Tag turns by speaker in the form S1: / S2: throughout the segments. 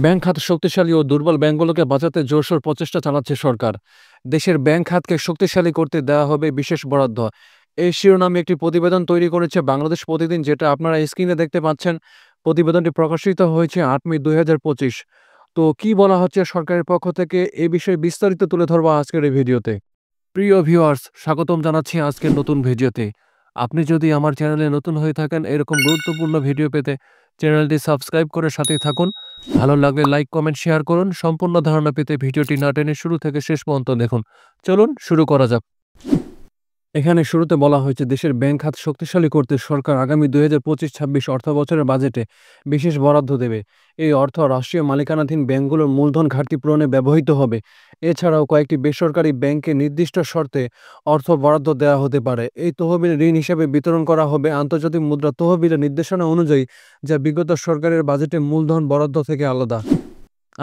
S1: Bank খাত শক্তিশালী ও দুর্বল ব্যাংকগুলোকে বাঁচাতে জোরসোর প্রচেষ্টা চালাচ্ছে সরকার। দেশের ব্যাংক খাতকে শক্তিশালী করতে দেওয়া হবে বিশেষ বরাদ্দ। এই শিরোনামে একটি প্রতিবেদন তৈরি করেছে বাংলাদেশ প্রতিদিন, যেটা আপনারা স্ক্রিনে দেখতে পাচ্ছেন। প্রতিবেদনটি প্রকাশিত হয়েছে ৮ মে ২০২৫। তো কি বলা হচ্ছে সরকারের পক্ষ থেকে, এ বিষয়ে বিস্তারিত তুলে ধরবো আজকের এই ভিডিওতে। প্রিয় ভিউয়ার্স, স্বাগতম জানাচ্ছি আজকের নতুন ভিডিওতে। আপনি যদি আমার চ্যানেলে নতুন হয়ে থাকেন, এরকম গুরুত্বপূর্ণ ভিডিও পেতে চ্যানেলটি সাবস্ক্রাইব করে সাথেই থাকুন। ভালো লাগলে লাইক, কমেন্ট, শেয়ার করুন। সম্পূর্ণ ধারণা পেতে ভিডিওটি না টেনে শুরু থেকে শেষ পর্যন্ত দেখুন। চলুন শুরু করা যাক। এখানে শুরুতে বলা হয়েছে, দেশের ব্যাংক খাত শক্তিশালী করতে সরকার আগামী ২০২৫-২৬ অর্থবছরের বাজেটে বিশেষ বরাদ্দ দেবে। এই অর্থ রাষ্ট্রীয় মালিকানাধীন ব্যাংকগুলোর মূলধন ঘাটতি পূরণে ব্যবহৃত হবে। এছাড়াও কয়েকটি বেসরকারি ব্যাংকে নির্দিষ্ট শর্তে অর্থ বরাদ্দ দেওয়া হতে পারে। এই তহবিল ঋণ হিসেবে বিতরণ করা হবে আন্তর্জাতিক মুদ্রা তহবিলের নির্দেশনা অনুযায়ী, যা বিগত সরকারের বাজেটে মূলধন বরাদ্দ থেকে আলাদা।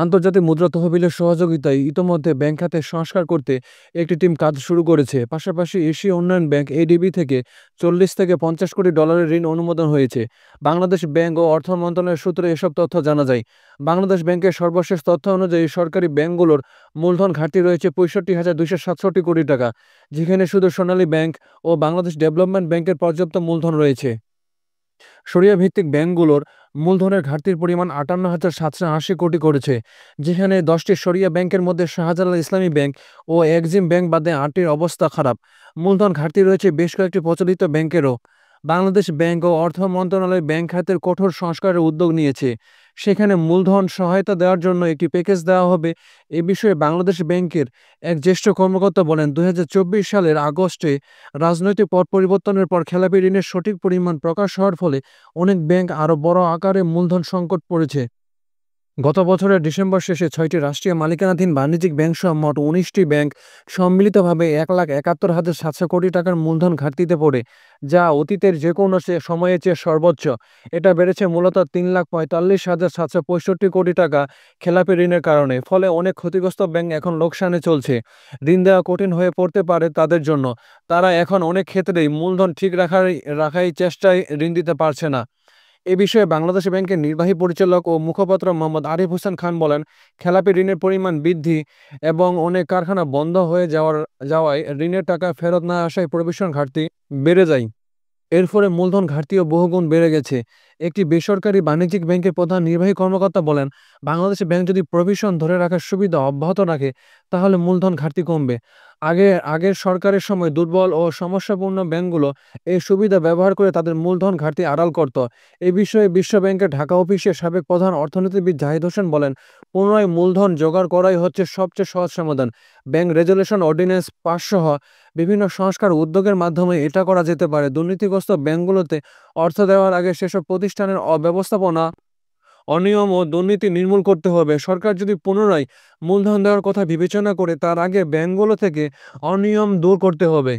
S1: আন্তর্জাতিক মুদ্রা তহবিলের সহযোগিতায় ইতোমধ্যে ব্যাংক খাতের সংস্কার করতে একটি টিম কাজ শুরু করেছে। পাশাপাশি এশীয় উন্নয়ন ব্যাংক এডিবি থেকে ৪০ থেকে ৫০ কোটি ডলারের ঋণ অনুমোদন হয়েছে। বাংলাদেশ ব্যাংক ও অর্থ মন্ত্রণালয়ের সূত্রে এসব তথ্য জানা যায়। বাংলাদেশ ব্যাংকের সর্বশেষ তথ্য অনুযায়ী সরকারি ব্যাংকগুলোর মূলধন ঘাটতি রয়েছে ৬৫,২৬৭ কোটি টাকা, যেখানে শুধু সোনালী ব্যাংক ও বাংলাদেশ ডেভেলপমেন্ট ব্যাংকের পর্যাপ্ত মূলধন রয়েছে। সরিয়া ভিত্তিক ব্যাংকগুলোর মূলধনের ঘাটতির পরিমাণ ৫৮,৭৮০ কোটি করেছে, যেখানে ১০টি সরিয়া ব্যাংকের মধ্যে শাহজালাল ইসলামী ব্যাংক ও এক্সিম ব্যাংক বাদে ৮টির অবস্থা খারাপ। মূলধন ঘাটতি রয়েছে বেশ কয়েকটি প্রচলিত ব্যাংকেরও। বাংলাদেশ ব্যাংক ও অর্থ মন্ত্রণালয় ব্যাংক খাতের কঠোর সংস্কারের উদ্যোগ নিয়েছে। সেখানে মূলধন সহায়তা দেওয়ার জন্য একটি প্যাকেজ দেওয়া হবে। এ বিষয়ে বাংলাদেশ ব্যাংকের এক জ্যেষ্ঠ কর্মকর্তা বলেন, ২০২৪ সালের আগস্টে রাজনৈতিক পট পরিবর্তনের পর খেলাপি ঋণের সঠিক পরিমাণ প্রকাশ হওয়ার ফলে অনেক ব্যাংক আরও বড় আকারে মূলধন সংকট পড়েছে। গত বছরের ডিসেম্বর শেষে ৬টি রাষ্ট্রীয় মালিকানাধীন বাণিজ্যিক ব্যাংকসহ মোট ১৯টি ব্যাংক সম্মিলিতভাবে ১,৭১,৭০০ কোটি টাকার মূলধন ঘাটতিতে পড়ে, যা অতীতের যে কোনো সময়ের চেয়ে সর্বোচ্চ। এটা বেড়েছে মূলত ৩,৪৫,৭৬৫ কোটি টাকা খেলাপি ঋণের কারণে। ফলে অনেক ক্ষতিগ্রস্ত ব্যাংক এখন লোকসানে চলছে। ঋণ দেওয়া কঠিন হয়ে পড়তে পারে তাদের জন্য। তারা এখন অনেক ক্ষেত্রেই মূলধন ঠিক রাখাই চেষ্টায় ঋণ দিতে পারছে না। এ বিষয়ে বাংলাদেশ ব্যাংকের নির্বাহী পরিচালক ও মুখপাত্র মোহাম্মদ আরিফ হোসেন খান বলেন, খেলাপি ঋণের পরিমাণ বৃদ্ধি এবং অনেক কারখানা বন্ধ হয়ে যাওয়ায় ঋণের টাকা ফেরত না আসায় প্রভিশন ঘাটতি বেড়ে যায়। এর ফলে মূলধন ঘাটতিও বহুগুণ বেড়ে গেছে। একটি বেসরকারি বাণিজ্যিক ব্যাংকের প্রধান নির্বাহী কর্মকর্তা বলেন, বাংলাদেশ ব্যাংক যদি প্রভিশন ধরে রাখার সুবিধা অব্যাহত রাখে, তাহলে মূলধন ঘাটতি কমবে। আগের সরকারের সময় দুর্বল ও সমস্যাপূর্ণ ব্যাংকগুলো এই সুবিধা ব্যবহার করে তাদের মূলধন ঘাটতি আড়াল করত। এ বিষয়ে বিশ্ব ব্যাংকের ঢাকা অফিসের সাবেক প্রধান অর্থনীতিবিদ জাহিদ হোসেন বলেন, পুনরায় মূলধন জোগাড় করাই হচ্ছে সবচেয়ে সহজ সমাধান। ব্যাংক রেজুলেশন অর্ডিন্যান্স পাস সহ বিভিন্ন সংস্কার উদ্যোগের মাধ্যমে এটা করা যেতে পারে। দুর্নীতিগ্রস্ত ব্যাংকগুলোতে অর্থ দেওয়ার আগে সেসব প্রতিষ্ঠানের অব্যবস্থাপনা, অনিয়ম ও দুর্নীতি নির্মূল করতে হবে। সরকার যদি পুনরায় মূলধন দেওয়ার কথা বিবেচনা করে, তার আগে ব্যাংকগুলো থেকে অনিয়ম দূর করতে হবে।